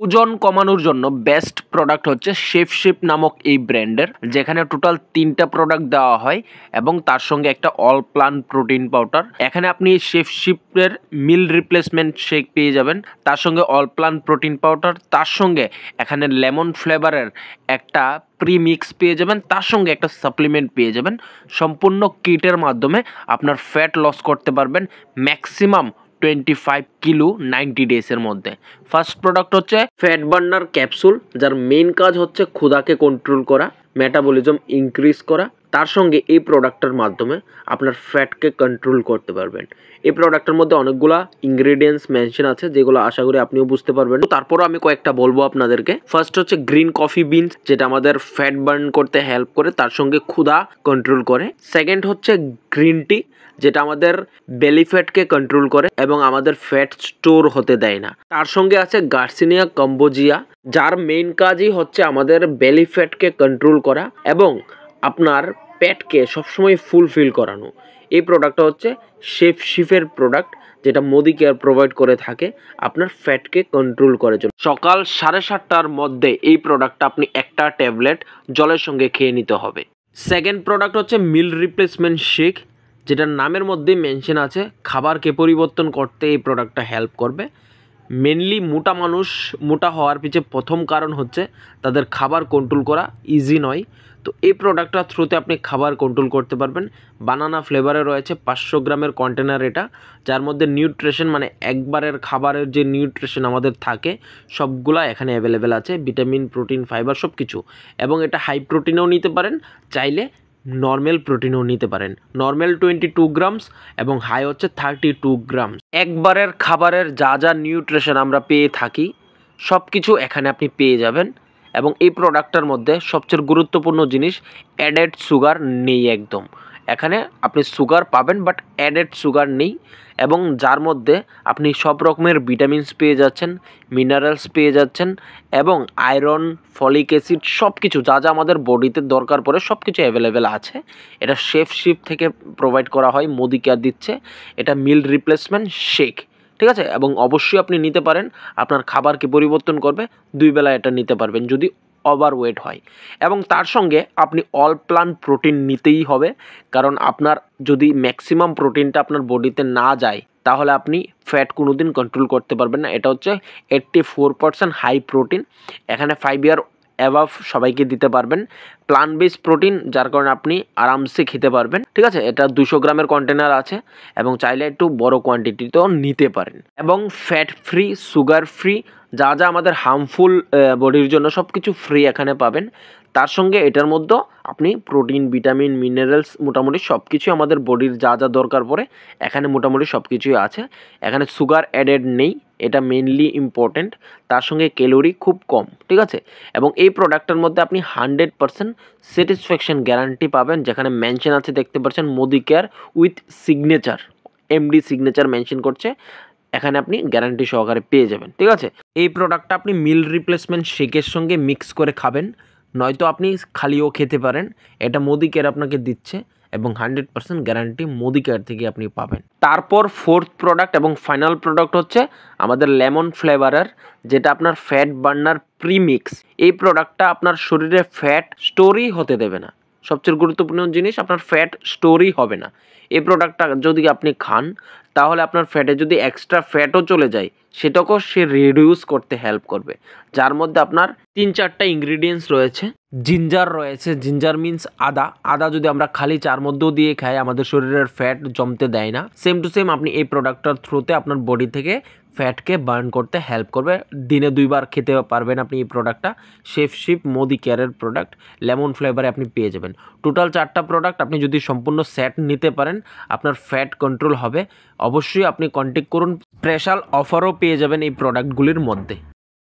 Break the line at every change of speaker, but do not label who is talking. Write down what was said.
ওজন কমানোর জন্য বেস্ট প্রোডাক্ট হচ্ছে শেফশিপ নামক এই ব্র্যান্ডের, যেখানে টোটাল 3টা প্রোডাক্ট দেওয়া হয় এবং তার সঙ্গে একটা অল প্লান্ট প্রোটিন পাউডার। এখানে আপনি শেফশিপের মিল রিপ্লেসমেন্ট শেক পেয়ে যাবেন, তার সঙ্গে অল প্লান্ট প্রোটিন পাউডার, তার সঙ্গে এখানে লেমন ফ্লেভারের একটা প্রিমিক্স পেয়ে যাবেন, তার সঙ্গে একটা সাপ্লিমেন্ট পেয়ে যাবেন। সম্পূর্ণ কিটের মাধ্যমে আপনার ফ্যাট লস করতে পারবেন ম্যাক্সিমাম 25 কিলো 90 ডেজের মধ্যে। ফার্স্ট প্রোডাক্ট হচ্ছে ফ্যাট বার্নার ক্যাপসুল, যার মেইন কাজ হচ্ছে ক্ষুধাকে কন্ট্রোল করা, মেটাবলিজম ইনক্রিজ করা। তার সঙ্গে এই প্রোডাক্টের মাধ্যমে আপনার ফ্যাটকে কন্ট্রোল করতে পারবেন। এই প্রোডাক্টের মধ্যে অনেকগুলা ইনগ্রেডিয়েন্টস মেনশন আছে, যেগুলো আশা করি আপনিও বুঝতে পারবেন। তারপরও আমি কয়েকটা বলবো আপনাদেরকে। ফার্স্ট হচ্ছে গ্রিন কফি বিনস, যেটা আমাদের ফ্যাট বার্ন করতে হেল্প করে, তার সঙ্গে ক্ষুধা কন্ট্রোল করে। সেকেন্ড হচ্ছে গ্রিন টি, যেটা আমাদের বেলি ফ্যাটকে কন্ট্রোল করে এবং আমাদের ফ্যাট স্টোর হতে দেয় না। তার সঙ্গে আছে গার্সিনিয়া কম্বোজিয়া, যার মেইন কাজই হচ্ছে আমাদের বেলি ফ্যাটকে কন্ট্রোল করা এবং আপনার পেটকে সবসময় ফুলফিল করানো। এই প্রোডাক্টটা হচ্ছে শেফশিপের প্রোডাক্ট, যেটা মোদি কেয়ার প্রোভাইড করে থাকে আপনার ফ্যাটকে কন্ট্রোল করার জন্য। সকাল 7:30টার মধ্যে এই প্রোডাক্টটা আপনি একটা ট্যাবলেট জলের সঙ্গে খেয়ে নিতে হবে। সেকেন্ড প্রোডাক্ট হচ্ছে মিল রিপ্লেসমেন্ট শেক, যেটার নামের মধ্যেই মেনশন আছে খাবারকে পরিবর্তন করতে এই প্রোডাক্টটা হেল্প করবে। মেনলি মোটা মানুষ মোটা হওয়ার পিছনে প্রথম কারণ হচ্ছে তাদের খাবার কন্ট্রোল করা ইজি নয়। তো এই প্রোডাক্টটার থ্রুতে আপনি খাবার কন্ট্রোল করতে পারবেন। বানানা ফ্লেভারে রয়েছে, 500 গ্রামের কন্টেনার এটা, যার মধ্যে নিউট্রিশন মানে একবারের খাবারের যে নিউট্রিশন আমাদের থাকে সবগুলা এখানে অ্যাভেলেবেল আছে, ভিটামিন, প্রোটিন, ফাইবার সব কিছু। এবং এটা হাই প্রোটিনেও নিতে পারেন, চাইলে নর্মাল প্রোটিনও নিতে পারেন। নর্মাল 22 গ্রামস এবং হাই হচ্ছে 32 গ্রামস। একবারের খাবারের যা যা নিউট্রিশন আমরা পেয়ে থাকি সব কিছু এখানে আপনি পেয়ে যাবেন। এবং এই প্রোডাক্টটার মধ্যে সবচেয়ে গুরুত্বপূর্ণ জিনিস অ্যাডেড সুগার নেই একদম। এখানে আপনি সুগার পাবেন বাট অ্যাডেড সুগার নেই, এবং যার মধ্যে আপনি সব রকমের ভিটামিনস পেয়ে যাচ্ছেন, মিনারেলস পেয়ে যাচ্ছেন এবং আয়রন, ফলিক অ্যাসিড সব কিছু যা যা আমাদের বডিতে দরকার পড়ে সব কিছু অ্যাভেলেবেল আছে। এটা শেফশিপ থেকে প্রোভাইড করা হয়, মোদি কেয়ার দিচ্ছে। এটা মিল রিপ্লেসমেন্ট শেক, ঠিক আছে। এবং অবশ্যই আপনি নিতে পারেন, আপনার খাবারকে পরিবর্তন করবে, 2 বেলা এটা নিতে পারবেন যদি ওভারওয়েট হয়। এবং তার সঙ্গে আপনি অল প্লান্ট প্রোটিন নিতেই হবে, কারণ আপনার যদি ম্যাক্সিমাম প্রোটিনটা আপনার বডিতে না যায় তাহলে আপনি ফ্যাট কোনো দিন কন্ট্রোল করতে পারবেন না। এটা হচ্ছে 84% হাই প্রোটিন, এখানে 5 ইয়ার অ্যাবাভ সবাইকে দিতে পারবেন। প্লান্ট বেস প্রোটিন, যার কারণে আপনি আরামসে খেতে পারবেন, ঠিক আছে। এটা 200 গ্রামের কন্টেনার আছে এবং চাইলে একটু বড় কোয়ান্টিটিতেও নিতে পারেন। এবং ফ্যাট ফ্রি, সুগার ফ্রি, যা যা আমাদের হার্মফুল বডির জন্য সব কিছু ফ্রি এখানে পাবেন। তার সঙ্গে এটার মধ্যে আপনি প্রোটিন, ভিটামিন, মিনারেলস মোটামুটি সব কিছু আমাদের বডির যা যা দরকার পড়ে এখানে মোটামুটি সব কিছুই আছে। এখানে সুগার অ্যাডেড নেই, এটা মেনলি ইম্পর্টেন্ট। তার সঙ্গে ক্যালোরি খুব কম, ঠিক আছে। এবং এই প্রোডাক্টের মধ্যে আপনি 100% স্যাটিসফ্যাকশন গ্যারান্টি পাবেন, যেখানে মেনশন আছে দেখতে পাচ্ছেন Modi care with signature, MD signature mention করছে, এখানে আপনি গ্যারান্টি সহকারে পেয়ে যাবেন, ঠিক আছে। এই প্রোডাক্টটা আপনি মিল রিপ্লেসমেন্ট শেকের সঙ্গে মিক্স করে খাবেন, নয়তো আপনি খালিও খেতে পারেন। এটা মোদি কেয়ার আপনাকে দিচ্ছে এবং 100% গ্যারান্টি মোদি কেয়ার থেকে আপনি পাবেন। তারপর ফোর্থ প্রোডাক্ট এবং ফাইনাল প্রোডাক্ট হচ্ছে আমাদের লেমন ফ্লেভারের, যেটা আপনার ফ্যাট বার্নার প্রিমিক্স। এই প্রোডাক্টটা আপনার শরীরে ফ্যাট স্টোরই হতে দেবে না। সবচেয়ে গুরুত্বপূর্ণ জিনিস, আপনার ফ্যাট স্টোরই হবে না। এই প্রোডাক্টটা যদি আপনি খান তাহলে আপনার ফ্যাটে যদি এক্সট্রা ফ্যাটও চলে যায় সেটাকেও সে রিডিউস করতে হেল্প করবে। যার মধ্যে আপনার 3-4টা ইনগ্রিডিয়েন্টস রয়েছে। জিঞ্জার রয়েছে, জিঞ্জার মিন্স আদা। আদা যদি আমরা খালি চার মধ্যেও দিয়ে খাই আমাদের শরীরের ফ্যাট জমতে দেয় না। সেম টু সেম আপনি এই প্রোডাক্টটার থ্রুতে আপনার বডি থেকে ফ্যাটকে বার্ন করতে হেল্প করবে। দিনে 2 বার খেতে পারবেন আপনি এই প্রোডাক্টটা। শেফশিপ মোদি কেয়ারের প্রোডাক্ট, লেমন ফ্লেভারে আপনি পেয়ে যাবেন। টোটাল 4টা প্রোডাক্ট আপনি যদি সম্পূর্ণ সেট নিতে পারেন আপনার ফ্যাট কন্ট্রোল হবে। অবশ্যই আপনি কন্ট্যাক্ট করুন, স্পেশাল অফারও পেয়ে যাবেন এই প্রোডাক্টগুলির মধ্যে।